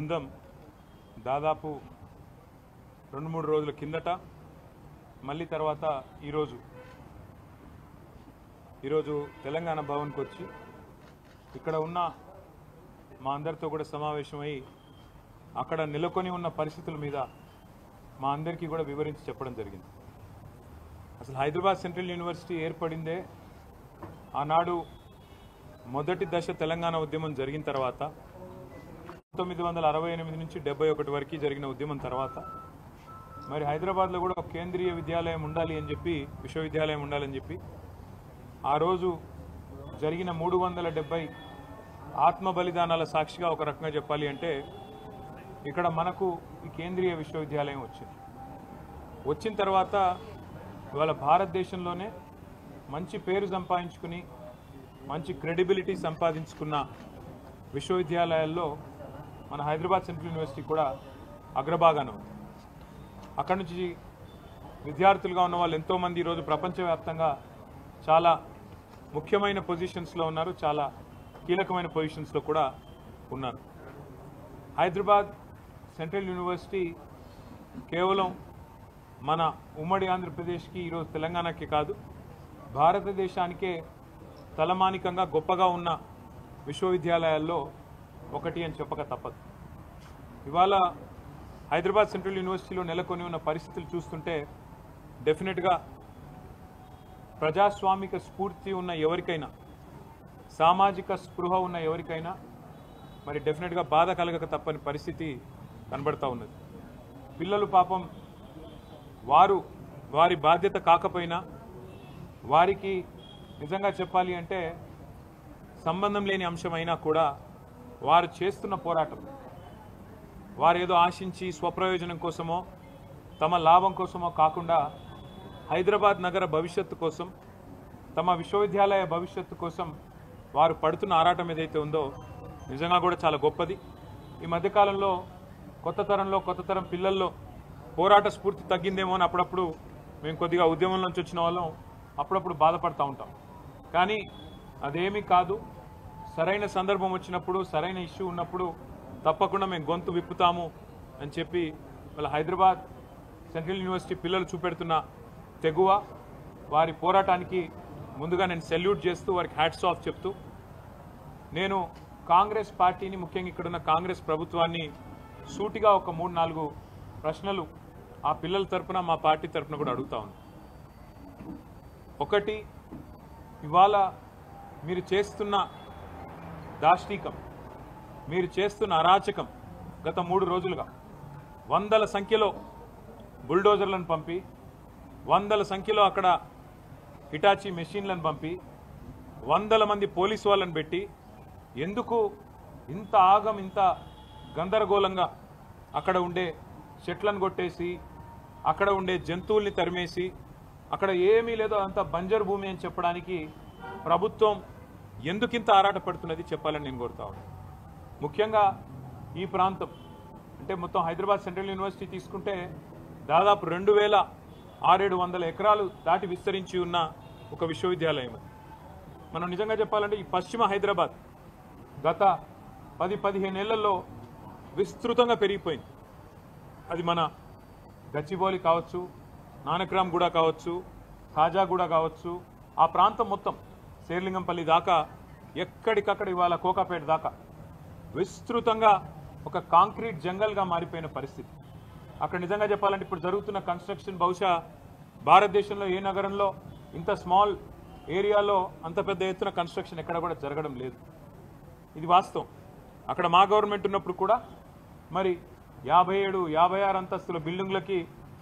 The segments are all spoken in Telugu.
బృందం దాదాపు 2-3 రోజుల కిందట మళ్ళీ తర్వాత ఈరోజు తెలంగాణ భవన్కి వచ్చి ఇక్కడ ఉన్న మా అందరితో కూడా సమావేశమై అక్కడ నెలకొని ఉన్న పరిస్థితుల మీద మా అందరికీ కూడా వివరించి చెప్పడం జరిగింది. అసలు హైదరాబాద్ సెంట్రల్ యూనివర్సిటీ ఏర్పడిందే ఆనాడు మొదటి దశ తెలంగాణ ఉద్యమం జరిగిన తర్వాత 1968 నుంచి 71 వరకు జరిగిన ఉద్యమం తర్వాత మరి హైదరాబాద్లో కూడా ఒక కేంద్రీయ విద్యాలయం ఉండాలి అని చెప్పి, విశ్వవిద్యాలయం ఉండాలని చెప్పి ఆ రోజు జరిగిన 370 ఆత్మ బలిదానాల సాక్షిగా ఒక రకంగా చెప్పాలి అంటే ఇక్కడ మనకు ఈ కేంద్రీయ విశ్వవిద్యాలయం వచ్చిన తర్వాత ఇవాళ భారతదేశంలోనే మంచి పేరు సంపాదించుకుని మంచి క్రెడిబిలిటీ సంపాదించుకున్న విశ్వవిద్యాలయాల్లో మన హైదరాబాద్ సెంట్రల్ యూనివర్సిటీ కూడా అగ్రభాగాన ఉంది. అక్కడి నుంచి విద్యార్థులుగా ఉన్న వాళ్ళు ఎంతోమంది ఈరోజు ప్రపంచవ్యాప్తంగా చాలా ముఖ్యమైన పొజిషన్స్లో ఉన్నారు, చాలా కీలకమైన పొజిషన్స్లో కూడా ఉన్నారు. హైదరాబాద్ సెంట్రల్ యూనివర్సిటీ కేవలం మన ఉమ్మడి ఆంధ్రప్రదేశ్కి, ఈరోజు తెలంగాణకి కాదు, భారతదేశానికే తలమానికంగా గొప్పగా ఉన్న విశ్వవిద్యాలయాల్లో ఒకటి అని చెప్పక తప్పదు. ఇవాళ హైదరాబాద్ సెంట్రల్ యూనివర్సిటీలో నెలకొని ఉన్న పరిస్థితులు చూస్తుంటే డెఫినెట్గా ప్రజాస్వామిక స్ఫూర్తి ఉన్న ఎవరికైనా, సామాజిక స్పృహ ఉన్న ఎవరికైనా మరి డెఫినెట్గా బాధ కలగక తప్పని పరిస్థితి కనబడతా ఉన్నది. పిల్లలు పాపం వారి బాధ్యత కాకపోయినా వారికి నిజంగా చెప్పాలి అంటే సంబంధం లేని అంశమైనా కూడా వారు చేస్తున్న పోరాటం, వారు ఏదో ఆశించి స్వప్రయోజనం కోసమో తమ లాభం కోసమో కాకుండా హైదరాబాద్ నగర భవిష్యత్తు కోసం, తమ విశ్వవిద్యాలయ భవిష్యత్తు కోసం వారు పడుతున్న ఆరాటం ఏదైతే ఉందో నిజంగా కూడా చాలా గొప్పది. ఈ మధ్యకాలంలో కొత్త తరం పిల్లల్లో పోరాట స్ఫూర్తి తగ్గిందేమో అని అప్పుడప్పుడు మేము కొద్దిగా ఉద్యమం నుంచి వచ్చిన వాళ్ళం అప్పుడప్పుడు బాధపడుతూ ఉంటాం. కానీ అదేమీ కాదు. సరైన సందర్భం వచ్చినప్పుడు, సరైన ఇష్యూ ఉన్నప్పుడు తప్పకుండా మేము గొంతు విప్పుతాము అని చెప్పి వాళ్ళ హైదరాబాద్ సెంట్రల్ యూనివర్సిటీ పిల్లలు చూపెడుతున్న తెగువ, వారి పోరాటానికి ముందుగా నేను సెల్యూట్ చేస్తూ వారికి హ్యాట్స్ ఆఫ్ చెప్తూ, నేను కాంగ్రెస్ పార్టీని, ముఖ్యంగా ఇక్కడున్న కాంగ్రెస్ ప్రభుత్వాన్ని సూటిగా ఒక 3-4 ప్రశ్నలు ఆ పిల్లల తరపున, మా పార్టీ తరపున కూడా అడుగుతా ఉన్నాను. ఒకటి, ఇవాళ మీరు చేస్తున్న దాష్టీకం, మీరు చేస్తున్న అరాచకం గత 3 రోజులుగా వందల సంఖ్యలో బుల్డోజర్లను పంపి, వందల సంఖ్యలో అక్కడ హిటాచీ మెషిన్లను పంపి, వందల మంది పోలీసు వాళ్ళని పెట్టి ఎందుకు ఇంత ఆగం, ఇంత గందరగోళంగా అక్కడ ఉండే చెట్లను కొట్టేసి, అక్కడ ఉండే జంతువుల్ని తరిమేసి, అక్కడ ఏమీ లేదో అంత బంజరు భూమి అని చెప్పడానికి ప్రభుత్వం ఎందుకింత ఆరాటపడుతున్నది చెప్పాలని నేను కోరుతా ఉన్నాను. ముఖ్యంగా ఈ ప్రాంతం అంటే మొత్తం హైదరాబాద్ సెంట్రల్ యూనివర్సిటీ తీసుకుంటే దాదాపు 2600 ఎకరాలు దాటి విస్తరించి ఉన్న ఒక విశ్వవిద్యాలయం. మనం నిజంగా చెప్పాలంటే ఈ పశ్చిమ హైదరాబాద్ గత 10-15 ఏళ్లలో విస్తృతంగా పెరిగిపోయింది. అది మన గచ్చిబౌలి కావచ్చు, నానక్రామ్గూడ కావచ్చు, ఖాజాగూడ కావచ్చు, ఆ ప్రాంతం మొత్తం శేర్లింగంపల్లి దాకా, ఎక్కడికక్కడ ఇవాళ కోకాపేట దాకా విస్తృతంగా ఒక కాంక్రీట్ జంగల్గా మారిపోయిన పరిస్థితి. అక్కడ నిజంగా చెప్పాలంటే ఇప్పుడు జరుగుతున్న కన్స్ట్రక్షన్ బహుశా భారతదేశంలో ఏ నగరంలో ఇంత స్మాల్ ఏరియాలో అంత పెద్ద ఎత్తున కన్స్ట్రక్షన్ ఎక్కడ కూడా జరగడం లేదు. ఇది వాస్తవం. అక్కడ మా గవర్నమెంట్ ఉన్నప్పుడు కూడా మరి 57-56 అంతస్తుల బిల్డింగ్లకి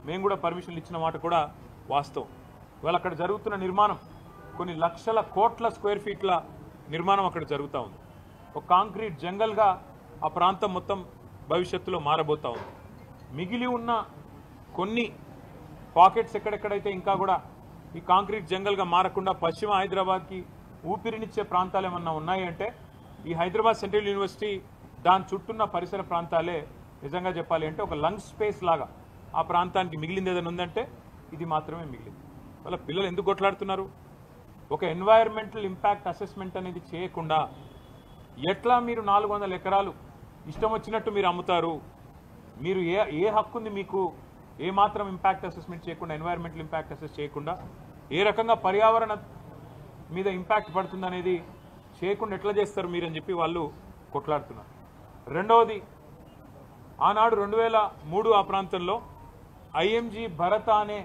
మేము కూడా పర్మిషన్లు ఇచ్చిన మాట కూడా వాస్తవం. ఇవాళ అక్కడ జరుగుతున్న నిర్మాణం కొన్ని లక్షల కోట్ల స్క్వేర్ ఫీట్ల నిర్మాణం అక్కడ జరుగుతూ ఉంది. ఒక కాంక్రీట్ జంగల్గా ఆ ప్రాంతం మొత్తం భవిష్యత్తులో మారబోతూ ఉంది. మిగిలి ఉన్న కొన్ని పాకెట్స్ ఎక్కడెక్కడైతే ఇంకా కూడా ఈ కాంక్రీట్ జంగల్గా మారకుండా పశ్చిమ హైదరాబాద్కి ఊపిరినిచ్చే ప్రాంతాలు ఏమన్నా ఉన్నాయి అంటే ఈ హైదరాబాద్ సెంట్రల్ యూనివర్సిటీ, దాని చుట్టూన్న పరిసర ప్రాంతాలే నిజంగా చెప్పాలి అంటే ఒక లంగ్ స్పేస్ లాగా ఆ ప్రాంతానికి మిగిలింది ఏదైనా ఉందంటే ఇది మాత్రమే మిగిలింది. వాళ్ళ పిల్లలు ఎందుకు కొట్లాడుతున్నారు? ఒక ఎన్వైరన్మెంటల్ ఇంపాక్ట్ అసెస్మెంట్ అనేది చేయకుండా ఎట్లా మీరు 400 ఎకరాలు ఇష్టం వచ్చినట్టు మీరు అమ్ముతారు, మీరు ఏ హక్కు ఉంది మీకు, ఏ మాత్రం ఇంపాక్ట్ అసెస్మెంట్ చేయకుండా, ఎన్వైరన్మెంటల్ ఇంపాక్ట్ అసెస్ చేయకుండా, ఏ రకంగా పర్యావరణ మీద ఇంపాక్ట్ పడుతుందనేది చేయకుండా ఎట్లా చేస్తారు మీరు అని చెప్పి వాళ్ళు కొట్లాడుతున్నారు. రెండవది, ఆనాడు 2003 ఆ ప్రాంతంలో ఐఎంజీ భరత అనే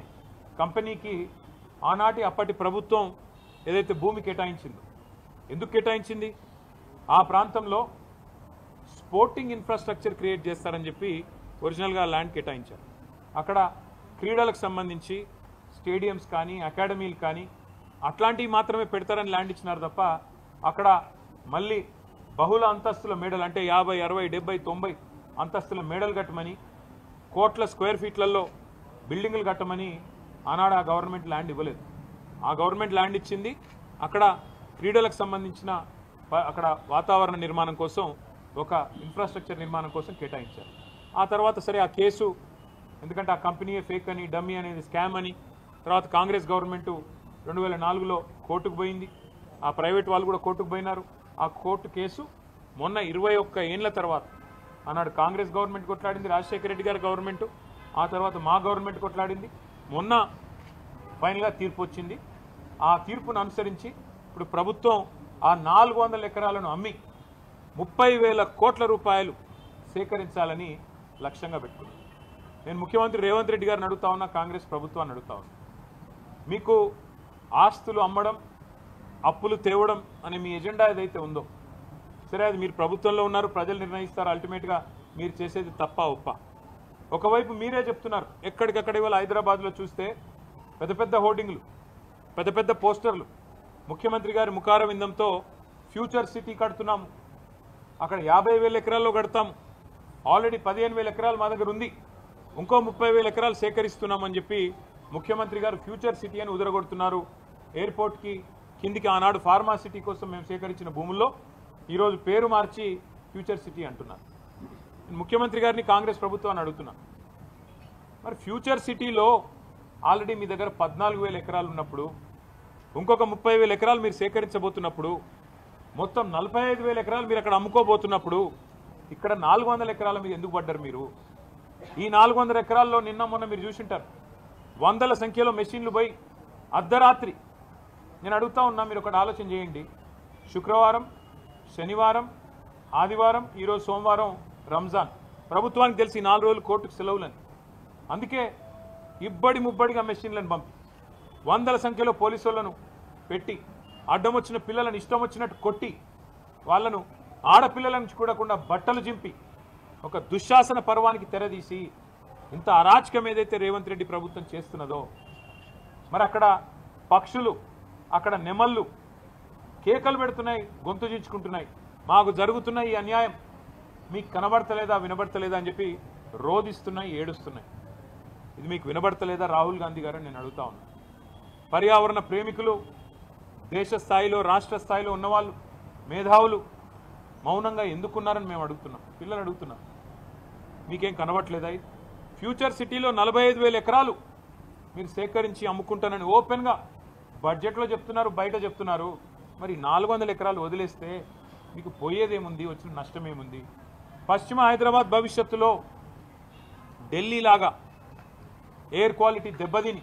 కంపెనీకి ఆనాటి అప్పటి ప్రభుత్వం ఏదైతే భూమి కేటాయించిందో, ఎందుకు కేటాయించింది? ఆ ప్రాంతంలో స్పోర్టింగ్ ఇన్ఫ్రాస్ట్రక్చర్ క్రియేట్ చేస్తారని చెప్పి ఒరిజినల్గా ల్యాండ్ కేటాయించారు. అక్కడ క్రీడలకు సంబంధించి స్టేడియంస్ కానీ అకాడమీలు కానీ అట్లాంటివి మాత్రమే పెడతారని ల్యాండ్ ఇచ్చినారు తప్ప అక్కడ మళ్ళీ బహుళ అంతస్తుల మేడలు అంటే 50, 60, 70, 90 అంతస్తుల మేడలు కట్టమని, కోట్ల స్క్వేర్ ఫీట్లలో బిల్డింగులు కట్టమని ఆనాడు ఆ గవర్నమెంట్ ల్యాండ్ ఇవ్వలేదు. ఆ గవర్నమెంట్ ల్యాండ్ ఇచ్చింది అక్కడ క్రీడలకు సంబంధించిన అక్కడ వాతావరణ నిర్మాణం కోసం, ఒక ఇన్ఫ్రాస్ట్రక్చర్ నిర్మాణం కోసం కేటాయించారు. ఆ తర్వాత సరే ఆ కేసు, ఎందుకంటే ఆ కంపెనీయే ఫేక్ అని, డమ్మీ అనేది స్కామ్ అని, తర్వాత కాంగ్రెస్ గవర్నమెంటు 2004లో కోర్టుకు పోయింది. ఆ ప్రైవేట్ వాళ్ళు కూడా కోర్టుకు పోయినారు. ఆ కోర్టు కేసు మొన్న 21 ఏళ్ల తర్వాత ఆనాడు కాంగ్రెస్ గవర్నమెంట్ కొట్లాడింది, రాజశేఖర రెడ్డి గారి గవర్నమెంటు, ఆ తర్వాత మా గవర్నమెంట్ కొట్లాడింది. మొన్న ఫైనల్గా తీర్పు వచ్చింది. ఆ తీర్పును అనుసరించి ఇప్పుడు ప్రభుత్వం ఆ 400 ఎకరాలను అమ్మి 30,000 కోట్ల రూపాయలు సేకరించాలని లక్ష్యంగా పెట్టుకుంది. నేను ముఖ్యమంత్రి రేవంత్ రెడ్డి గారిని అడుగుతా ఉన్నా, కాంగ్రెస్ ప్రభుత్వాన్ని అడుగుతా ఉన్నా, మీకు ఆస్తులు అమ్మడం, అప్పులు తేవడం అనే మీ ఎజెండా ఏదైతే ఉందో, సరే అది మీరు ప్రభుత్వంలో ఉన్నారు, ప్రజలు నిర్ణయిస్తారు, అల్టిమేట్గా మీరు చేసేది తప్ప ఒప్ప. ఒకవైపు మీరే చెప్తున్నారు, ఎక్కడికక్కడ ఇవాళ హైదరాబాద్లో చూస్తే పెద్ద పెద్ద హోర్డింగ్లు, పెద్ద పెద్ద పోస్టర్లు, ముఖ్యమంత్రి గారి ముఖార విందంతో ఫ్యూచర్ సిటీ కడుతున్నాము, అక్కడ 50,000 ఎకరాల్లో కడతాము, ఆల్రెడీ 15,000 ఎకరాలు మా దగ్గర ఉంది, ఇంకో 30,000 ఎకరాలు సేకరిస్తున్నామని చెప్పి ముఖ్యమంత్రి గారు ఫ్యూచర్ సిటీ అని ఉదరగొడుతున్నారు. ఎయిర్పోర్ట్కి కిందికి ఆనాడు ఫార్మా సిటీ కోసం మేము సేకరించిన భూముల్లో ఈరోజు పేరు మార్చి ఫ్యూచర్ సిటీ అంటున్నారు. ముఖ్యమంత్రి గారిని కాంగ్రెస్ ప్రభుత్వాన్ని అడుగుతున్నా, మరి ఫ్యూచర్ సిటీలో ఆల్రెడీ మీ దగ్గర 14,000 ఎకరాలు ఉన్నప్పుడు, ఇంకొక 30,000 ఎకరాలు మీరు సేకరించబోతున్నప్పుడు, మొత్తం 45,000 ఎకరాలు మీరు అక్కడ అమ్ముకోబోతున్నప్పుడు, ఇక్కడ 400 ఎకరాల మీద ఎందుకు పడ్డారు మీరు? ఈ 400 ఎకరాల్లో నిన్న మొన్న మీరు చూసింటారు, వందల సంఖ్యలో మెషిన్లు పోయి అర్ధరాత్రి, నేను అడుగుతా ఉన్నా, మీరు ఒకటి ఆలోచన చేయండి, శుక్రవారం, శనివారం, ఆదివారం, ఈరోజు సోమవారం రంజాన్, ప్రభుత్వానికి తెలిసి 4 రోజులు కోర్టుకు సెలవులని, అందుకే ఇబ్బడి ముబ్బడిగా మెషిన్లను పంపి వందల సంఖ్యలో పోలీసులను పెట్టి అడ్డం వచ్చిన పిల్లలను ఇష్టం వచ్చినట్టు కొట్టి వాళ్ళను ఆడపిల్లల నుంచి కూడకుండా బట్టలు జింపి ఒక దుశ్శాసన పర్వానికి తెరదీసి ఇంత అరాచకం ఏదైతే రేవంత్ రెడ్డి ప్రభుత్వం చేస్తున్నదో, మరి అక్కడ పక్షులు, అక్కడ నెమళ్ళు కేకలు పెడుతున్నాయి, గొంతు చించుకుంటున్నాయి, మాకు జరుగుతున్న ఈ అన్యాయం మీకు కనబడతలేదా, వినబడతలేదా అని చెప్పి రోధిస్తున్నాయి, ఏడుస్తున్నాయి. ఇది మీకు వినబడతలేదా రాహుల్ గాంధీ గారు నేను అడుగుతా ఉన్నా. పర్యావరణ ప్రేమికులు, దేశ స్థాయిలో రాష్ట్ర స్థాయిలో ఉన్నవాళ్ళు, మేధావులు మౌనంగా ఎందుకున్నారని మేము అడుగుతున్నాం, పిల్లలు అడుగుతున్నాం. మీకేం కనబడట్లేదా? ఫ్యూచర్ సిటీలో 45,000 ఎకరాలు మీరు సేకరించి అమ్ముకుంటానని ఓపెన్గా బడ్జెట్లో చెప్తున్నారు, బయట చెప్తున్నారు. మరి 400 ఎకరాలు వదిలేస్తే మీకు పోయేదేముంది, వచ్చిన నష్టం ఏముంది? పశ్చిమ హైదరాబాద్ భవిష్యత్తులో ఢిల్లీలాగా ఎయిర్ క్వాలిటీ దెబ్బతిని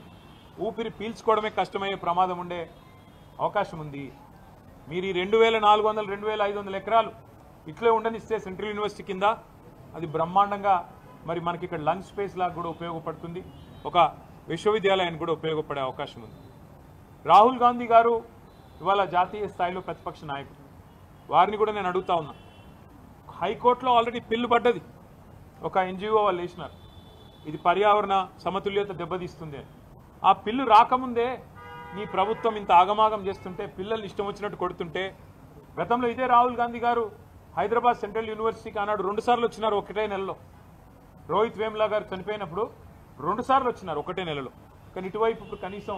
ఊపిరి పీల్చుకోవడమే కష్టమయ్యే ప్రమాదం ఉండే అవకాశం ఉంది. మీరు ఈ 2,400, 2,500 ఎకరాలు ఇట్లే ఉండనిస్తే సెంట్రల్ యూనివర్సిటీ కింద అది బ్రహ్మాండంగా మరి మనకి ఇక్కడ లంచ్ స్పేస్ లాగా కూడా ఉపయోగపడుతుంది, ఒక విశ్వవిద్యాలయానికి కూడా ఉపయోగపడే అవకాశం ఉంది. రాహుల్ గాంధీ గారు ఇవాళ జాతీయ స్థాయిలో ప్రతిపక్ష నాయకుడు, వారిని కూడా నేను అడుగుతా ఉన్నా. హైకోర్టులో ఆల్రెడీ పిల్లు పడ్డది, ఒక ఎన్జిఓ వాళ్ళు వేసినారు, ఇది పర్యావరణ సమతుల్యత దెబ్బతీస్తుంది అని. ఆ పిల్లు రాకముందే నీ ప్రభుత్వం ఇంత ఆగమాగం చేస్తుంటే, పిల్లల్ని ఇష్టం వచ్చినట్టు కొడుతుంటే, గతంలో ఇదే రాహుల్ గాంధీ గారు హైదరాబాద్ సెంట్రల్ యూనివర్సిటీకి ఆనాడు 2 సార్లు వచ్చినారు ఒకటే నెలలో. రోహిత్ వేములా గారు చనిపోయినప్పుడు 2 సార్లు వచ్చినారు ఒకటే నెలలో. కానీ ఇటువైపు ఇప్పుడు కనీసం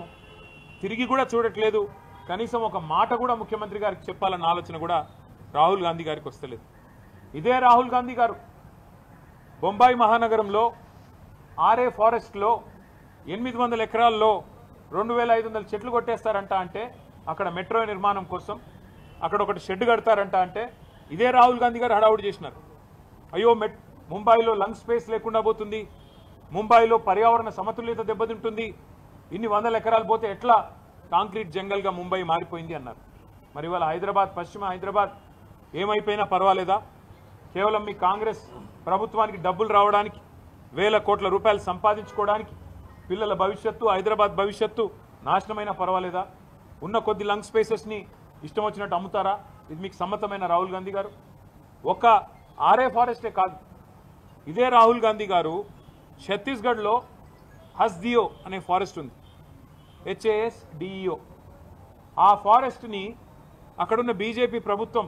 తిరిగి కూడా చూడట్లేదు, కనీసం ఒక మాట కూడా ముఖ్యమంత్రి గారికి చెప్పాలన్న ఆలోచన కూడా రాహుల్ గాంధీ గారికి వస్తలేదు. ఇదే రాహుల్ గాంధీ గారు బొంబాయి మహానగరంలో ఆర్ఏ ఫారెస్ట్లో 800 ఎకరాల్లో 2,500 చెట్లు కొట్టేస్తారంట అంటే, అక్కడ మెట్రో నిర్మాణం కోసం అక్కడ ఒకటి షెడ్ కడతారంట అంటే, ఇదే రాహుల్ గాంధీ గారు హడావుడి చేసినారు. అయ్యో ముంబైలో లంగ్ స్పేస్ లేకుండా పోతుంది, ముంబైలో పర్యావరణ సమతుల్యత దెబ్బతింటుంది, ఇన్ని వందల ఎకరాలు పోతే ఎట్లా కాంక్రీట్ జంగల్గా ముంబై మారిపోయింది అన్నారు. మరి ఇవాళ హైదరాబాద్, పశ్చిమ హైదరాబాద్ ఏమైపోయినా పర్వాలేదా? కేవలం మీ కాంగ్రెస్ ప్రభుత్వానికి డబ్బులు రావడానికి, వేల కోట్ల రూపాయలు సంపాదించుకోవడానికి, పిల్లల భవిష్యత్తు, హైదరాబాద్ భవిష్యత్తు నాశనమైనా పర్వాలేదా? ఉన్న కొద్ది లంగ్ స్పేసెస్ని ఇష్టం వచ్చినట్టు అమ్ముతారా? ఇది మీకు సమ్మతమైన రాహుల్ గాంధీ గారు? ఒక ఆర్ఏ ఫారెస్టే కాదు, ఇదే రాహుల్ గాంధీ గారు ఛత్తీస్గఢ్లో హస్దియో అనే ఫారెస్ట్ ఉంది, HASDEO. ఆ ఫారెస్ట్ని అక్కడున్న బీజేపీ ప్రభుత్వం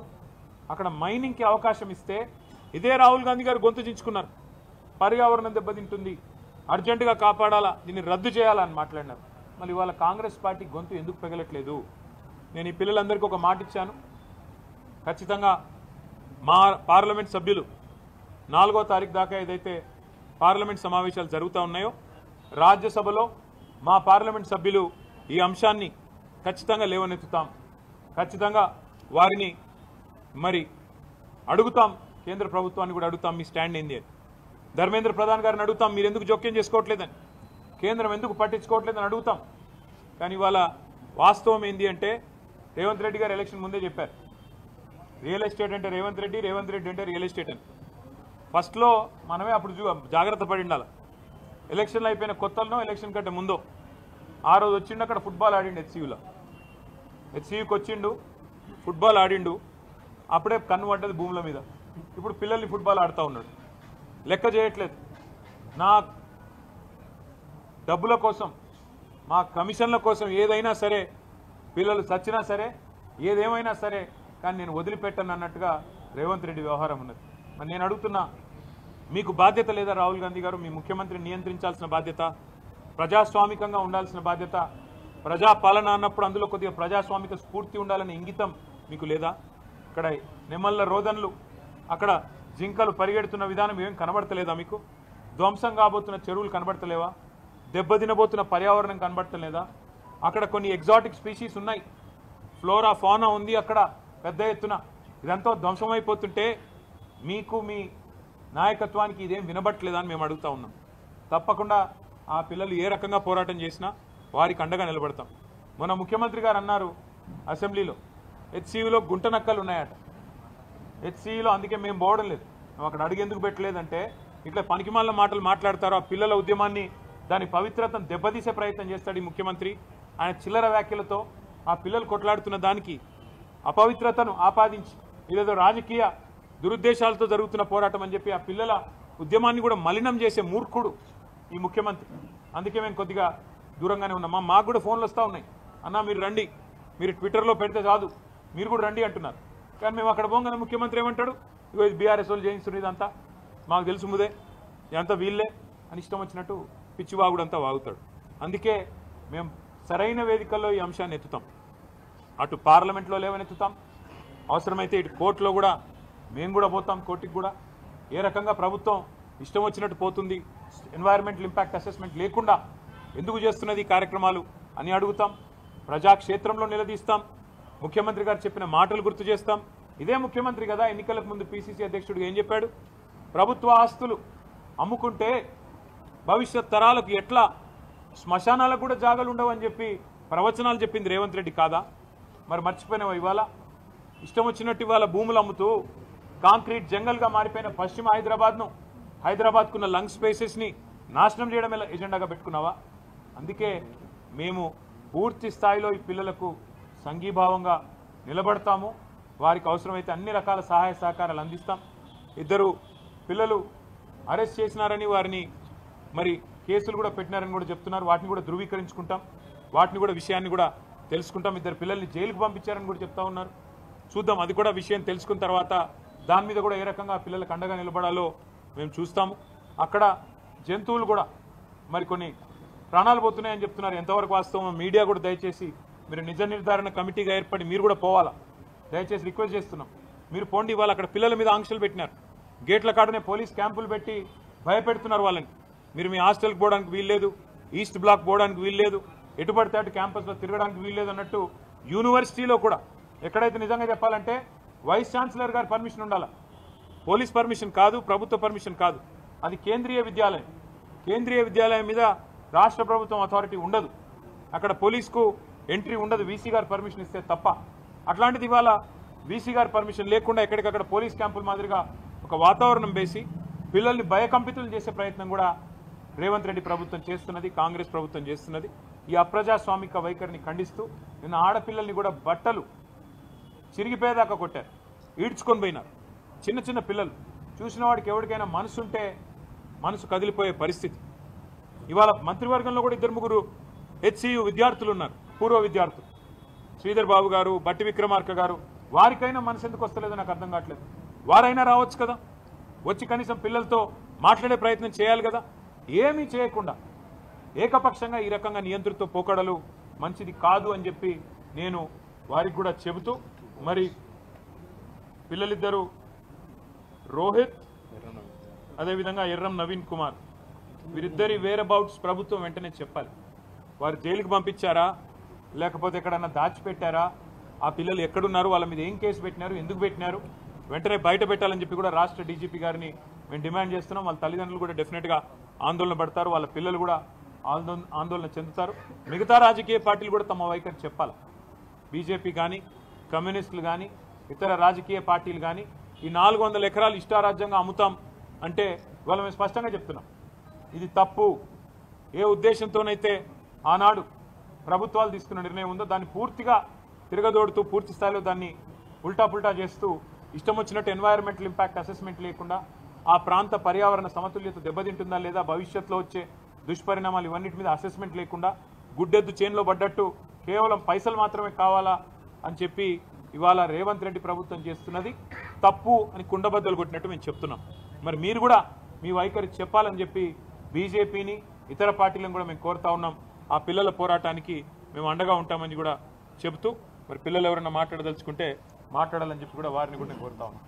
అక్కడ మైనింగ్కి అవకాశం ఇస్తే ఇదే రాహుల్ గాంధీ గారు గొంతు చించుకున్నారు. పర్యావరణం దెబ్బతింటుంది, అర్జెంటుగా కాపాడాలా, దీన్ని రద్దు చేయాలని మాట్లాడినారు. మరి ఇవాళ కాంగ్రెస్ పార్టీ గొంతు ఎందుకు పెగలట్లేదు? నేను ఈ పిల్లలందరికీ ఒక మాట ఇచ్చాను, ఖచ్చితంగా మా పార్లమెంట్ సభ్యులు 4వ తారీఖు దాకా ఏదైతే పార్లమెంట్ సమావేశాలు జరుగుతూ ఉన్నాయో, రాజ్యసభలో మా పార్లమెంట్ సభ్యులు ఈ అంశాన్ని ఖచ్చితంగా లేవనెత్తుతాం, ఖచ్చితంగా వారిని మరి అడుగుతాం, కేంద్ర ప్రభుత్వాన్ని కూడా అడుగుతాం మీ స్టాండ్ ఏంది అని. ధర్మేంద్ర ప్రధాన్ గారిని అడుగుతాం, మీరు ఎందుకు జోక్యం చేసుకోవట్లేదని, కేంద్రం ఎందుకు పట్టించుకోవట్లేదని అడుగుతాం. కానీ ఇవాళ వాస్తవం ఏంది అంటే రేవంత్ రెడ్డి గారు ఎలక్షన్ ముందే చెప్పారు, రియల్ ఎస్టేట్ అంటే రేవంత్ రెడ్డి, రేవంత్ రెడ్డి అంటే రియల్ ఎస్టేట్ అని. ఫస్ట్లో మనమే అప్పుడు జాగ్రత్త పడి ఉండాలి. ఎలక్షన్లు అయిపోయిన కొత్తలో, ఎలక్షన్ కంటే ముందో ఆ రోజు వచ్చిండు, అక్కడ ఫుట్బాల్ ఆడిండు హెచ్సియూకి వచ్చిండు, ఫుట్బాల్ ఆడిండు, అప్పుడే కన్ను పడ్డది భూముల మీద. ఇప్పుడు పిల్లల్ని ఫుట్బాల్ ఆడుతూ ఉన్నాడు, లెక్క చేయట్లేదు. నా డబ్బుల కోసం, మా కమిషన్ల కోసం ఏదైనా సరే, పిల్లలు చచ్చినా సరే, ఏదేమైనా సరే, కానీ నేను వదిలిపెట్టను అన్నట్టుగా రేవంత్ రెడ్డి వ్యవహారం ఉన్నది. మరి నేను అడుగుతున్నా, మీకు బాధ్యత లేదా రాహుల్ గాంధీ గారు? మీ ముఖ్యమంత్రిని నియంత్రించాల్సిన బాధ్యత, ప్రజాస్వామికంగా ఉండాల్సిన బాధ్యత, ప్రజాపాలన అన్నప్పుడు అందులో కొద్దిగా ప్రజాస్వామిక స్ఫూర్తి ఉండాలనే ఇంగితం మీకు లేదా? ఇక్కడ నెమళ్ళ రోదన్లు, అక్కడ జింకలు పరిగెడుతున్న విధానం ఏం కనబడతలేదా మీకు? ధ్వంసం కాబోతున్న చెరువులు కనబడతలేవా? దెబ్బతినబోతున్న పర్యావరణం కనబడతలేదా? అక్కడ కొన్ని ఎగ్జాటిక్ స్పీషీస్ ఉన్నాయి, ఫ్లోరా ఫౌనా ఉంది అక్కడ పెద్ద ఎత్తున. ఇదంతా ధ్వంసమైపోతుంటే మీకు, మీ నాయకత్వానికి ఇదేం వినబట్టలేదా అని మేము అడుగుతా ఉన్నాం. తప్పకుండా ఆ పిల్లలు ఏ రకంగా పోరాటం చేసినా వారికి అండగా నిలబడతాం. మొన్న ముఖ్యమంత్రి గారు అన్నారు అసెంబ్లీలో, హెచ్సియూలో గుంట నక్కలు ఉన్నాయట. హెచ్సియూలో అందుకే మేము పోవడం లేదు, మేము అక్కడ అడిగేందుకు పెట్టలేదంటే ఇట్లా పనికిమాలిన మాటలు మాట్లాడతారు. ఆ పిల్లల ఉద్యమాన్ని, దాని పవిత్రతను దెబ్బతీసే ప్రయత్నం చేస్తాడు ఈ ముఖ్యమంత్రి. ఆయన చిల్లర వ్యాఖ్యలతో ఆ పిల్లలు కొట్లాడుతున్న దానికి అపవిత్రతను ఆపాదించి ఇదేదో రాజకీయ దురుద్దేశాలతో జరుగుతున్న పోరాటం అని చెప్పి ఆ పిల్లల ఉద్యమాన్ని కూడా మలినం చేసే మూర్ఖుడు ఈ ముఖ్యమంత్రి. అందుకే మేము కొద్దిగా దూరంగానే ఉన్నాం. మాకు కూడా ఫోన్లు వస్తూ ఉన్నాయి, అన్నా మీరు రండి, మీరు ట్విట్టర్లో పెడితే కాదు, మీరు కూడా రండి అంటున్నారు. కానీ మేము అక్కడ పోగానే ముఖ్యమంత్రి ఏమంటాడు, ఇగో ఇది బీఆర్ఎస్ వాళ్ళు చేయిస్తున్నారు, ఇదంతా మాకు తెలుసు ముదే, ఇదంతా వీళ్ళే అని ఇష్టం వచ్చినట్టు పిచ్చివాగుడంతా వాగుతాడు. అందుకే మేము సరైన వేదికల్లో ఈ అంశాన్ని ఎత్తుతాం. అటు పార్లమెంట్లో లేవనెత్తుతాం, అవసరమైతే ఇటు కోర్టులో కూడా మేము కూడా పోతాం, కోర్టుకి కూడా. ఏ రకంగా ప్రభుత్వం ఇష్టం వచ్చినట్టు పోతుంది, ఎన్వైరన్మెంటల్ ఇంపాక్ట్ అసెస్మెంట్ లేకుండా ఎందుకు చేస్తున్నది ఈ కార్యక్రమాలు అని అడుగుతాం. ప్రజాక్షేత్రంలో నిలదీస్తాం, ముఖ్యమంత్రి గారు చెప్పిన మాటలు గుర్తు చేస్తాం. ఇదే ముఖ్యమంత్రి కదా ఎన్నికలకు ముందు పిసిసి అధ్యక్షుడిగా ఏం చెప్పాడు, ప్రభుత్వ ఆస్తులు అమ్ముకుంటే భవిష్యత్ తరాలకు ఎట్లా శ్మశానాలకు కూడా జాగాలు ఉండవని చెప్పి ప్రవచనాలు చెప్పింది రేవంత్ రెడ్డి కాదా? మరి మర్చిపోయినావా? ఇవాళ ఇష్టం వచ్చినట్టు ఇవాళ భూములు అమ్ముతూ కాంక్రీట్ జంగల్గా మారిపోయిన పశ్చిమ హైదరాబాద్కున్న లంగ్ స్పేసెస్ని నాశనం చేయడం ఎజెండాగా పెట్టుకున్నావా? అందుకే మేము పూర్తి స్థాయిలో ఈ పిల్లలకు సంఘీభావంగా నిలబడతాము, వారికి అవసరమైతే అన్ని రకాల సహాయ సహకారాలు అందిస్తాం. 2 పిల్లలు అరెస్ట్ చేసినారని, వారిని మరి కేసులు కూడా పెట్టినారని కూడా చెప్తున్నారు. వాటిని కూడా ధృవీకరించుకుంటాం, వాటిని కూడా విషయాన్ని కూడా తెలుసుకుంటాం. 2 పిల్లల్ని జైలుకు పంపించారని కూడా చెప్తా ఉన్నారు. చూద్దాం, అది కూడా విషయం తెలుసుకున్న తర్వాత దాని మీద కూడా ఏ రకంగా పిల్లలకు అండగా నిలబడాలో మేము చూస్తాము. అక్కడ జంతువులు కూడా మరి కొన్ని ప్రాణాలు పోతున్నాయని చెప్తున్నారు. ఎంతవరకు వాస్తవం మీడియా కూడా దయచేసి మీరు నిజ నిర్ధారణ కమిటీగా ఏర్పడి మీరు కూడా పోవాలా, దయచేసి రిక్వెస్ట్ చేస్తున్నాం. మీరు పోండి. ఇవాళ అక్కడ పిల్లల మీద ఆంక్షలు పెట్టినారు, గేట్ల కాడనే పోలీస్ క్యాంపులు పెట్టి భయపెడుతున్నారు వాళ్ళని. మీరు మీ హాస్టల్కి పోవడానికి వీల్లేదు, ఈస్ట్ బ్లాక్ పోవడానికి వీల్లేదు, ఎటు పడితే అటు క్యాంపస్లో తిరగడానికి వీల్లేదు అన్నట్టు యూనివర్సిటీలో కూడా ఎక్కడైతే నిజంగా చెప్పాలంటే వైస్ ఛాన్సలర్ గారి పర్మిషన్ ఉండాలి. పోలీస్ పర్మిషన్ కాదు, ప్రభుత్వ పర్మిషన్ కాదు, అది కేంద్రీయ విద్యాలయం. కేంద్రీయ విద్యాలయం మీద రాష్ట్ర ప్రభుత్వం అథారిటీ ఉండదు. అక్కడ పోలీసుకు ఎంట్రీ ఉండదు, వీసీ గారు పర్మిషన్ ఇస్తే తప్ప. అట్లాంటిది ఇవాళ వీసీ గారు పర్మిషన్ లేకుండా ఎక్కడికక్కడ పోలీస్ క్యాంపుల మాదిరిగా ఒక వాతావరణం వేసి పిల్లల్ని భయకంపితులు చేసే ప్రయత్నం కూడా రేవంత్ రెడ్డి ప్రభుత్వం చేస్తున్నది, కాంగ్రెస్ ప్రభుత్వం చేస్తున్నది. ఈ అప్రజాస్వామిక వైఖరిని ఖండిస్తూ నిన్న ఆడపిల్లల్ని కూడా బట్టలు చిరిగిపోయేదాకా కొట్టారు, ఈడ్చుకొని పోయినారు. చిన్న చిన్న పిల్లలు చూసిన వాడికి ఎవరికైనా మనసు ఉంటే మనసు కదిలిపోయే పరిస్థితి. ఇవాళ మంత్రివర్గంలో కూడా 2-3 హెచ్సియు విద్యార్థులు ఉన్నారు, పూర్వ విద్యార్థులు. శ్రీధర్ బాబు గారు, బట్టి విక్రమార్క గారు, వారికైనా మనసు ఎందుకు వస్తలేదో నాకు అర్థం కావట్లేదు. వారైనా రావచ్చు కదా, వచ్చి కనీసం పిల్లలతో మాట్లాడే ప్రయత్నం చేయాలి కదా. ఏమీ చేయకుండా ఏకపక్షంగా ఈ రకంగా నియంత్రిత పోకడలు మంచిది కాదు అని చెప్పి నేను వారికి కూడా చెబుతూ, మరి పిల్లలిద్దరూ రోహిత్ అదేవిధంగా ఎర్రం నవీన్ కుమార్ వీరిద్దరి వేరబౌట్స్ ప్రభుత్వం వెంటనే చెప్పాలి. వారు జైలుకి పంపించారా లేకపోతే ఎక్కడన్నా దాచిపెట్టారా, ఆ పిల్లలు ఎక్కడున్నారు, వాళ్ళ మీద ఏం కేసు పెట్టినారు, ఎందుకు పెట్టినారు, వెంటనే బయట పెట్టాలని చెప్పి కూడా రాష్ట్ర డీజీపీ గారిని మేము డిమాండ్ చేస్తున్నాం. వాళ్ళ తల్లిదండ్రులు కూడా డెఫినెట్గా ఆందోళన పడతారు, వాళ్ళ పిల్లలు కూడా ఆందోళన చెందుతారు. మిగతా రాజకీయ పార్టీలు కూడా తమ వైఖరి చెప్పాలి. బీజేపీ కానీ, కమ్యూనిస్టులు కానీ, ఇతర రాజకీయ పార్టీలు కానీ ఈ 400 ఎకరాలు ఇష్టారాజ్యంగా అమ్ముతాం అంటే ఇవాళ మేము స్పష్టంగా చెప్తున్నాం, ఇది తప్పు. ఏ ఉద్దేశంతోనైతే ఆనాడు ప్రభుత్వాలు తీసుకున్న నిర్ణయం ఉందో దాన్ని పూర్తిగా తిరగదోడుతూ పూర్తి స్థాయిలో దాన్ని ఉల్టా చేస్తూ ఇష్టం వచ్చినట్టు ఎన్వైరన్మెంటల్ ఇంపాక్ట్ అసెస్మెంట్ లేకుండా ఆ ప్రాంత పర్యావరణ సమతుల్యత దెబ్బతింటుందా లేదా, భవిష్యత్తులో వచ్చే దుష్పరిణామాలు ఇవన్నిటి మీద అసెస్మెంట్ లేకుండా గుడ్డెద్దు చేన్లో పడ్డట్టు కేవలం పైసలు మాత్రమే కావాలా అని చెప్పి ఇవాళ రేవంత్ రెడ్డి ప్రభుత్వం చేస్తున్నది తప్పు అని కుండబద్దలు కొట్టినట్టు మేము చెప్తున్నాం. మరి మీరు కూడా మీ వైఖరి చెప్పాలని చెప్పి బీజేపీని, ఇతర పార్టీలను కూడా మేము కోరుతా ఉన్నాం. ఆ పిల్లల పోరాటానికి మేము అండగా ఉంటామని కూడా చెబుతూ, మరి పిల్లలు ఎవరైనా మాట్లాడదలుచుకుంటే మాట్లాడాలని చెప్పి కూడా వారిని కూడా నేను కోరుతా ఉన్నాం.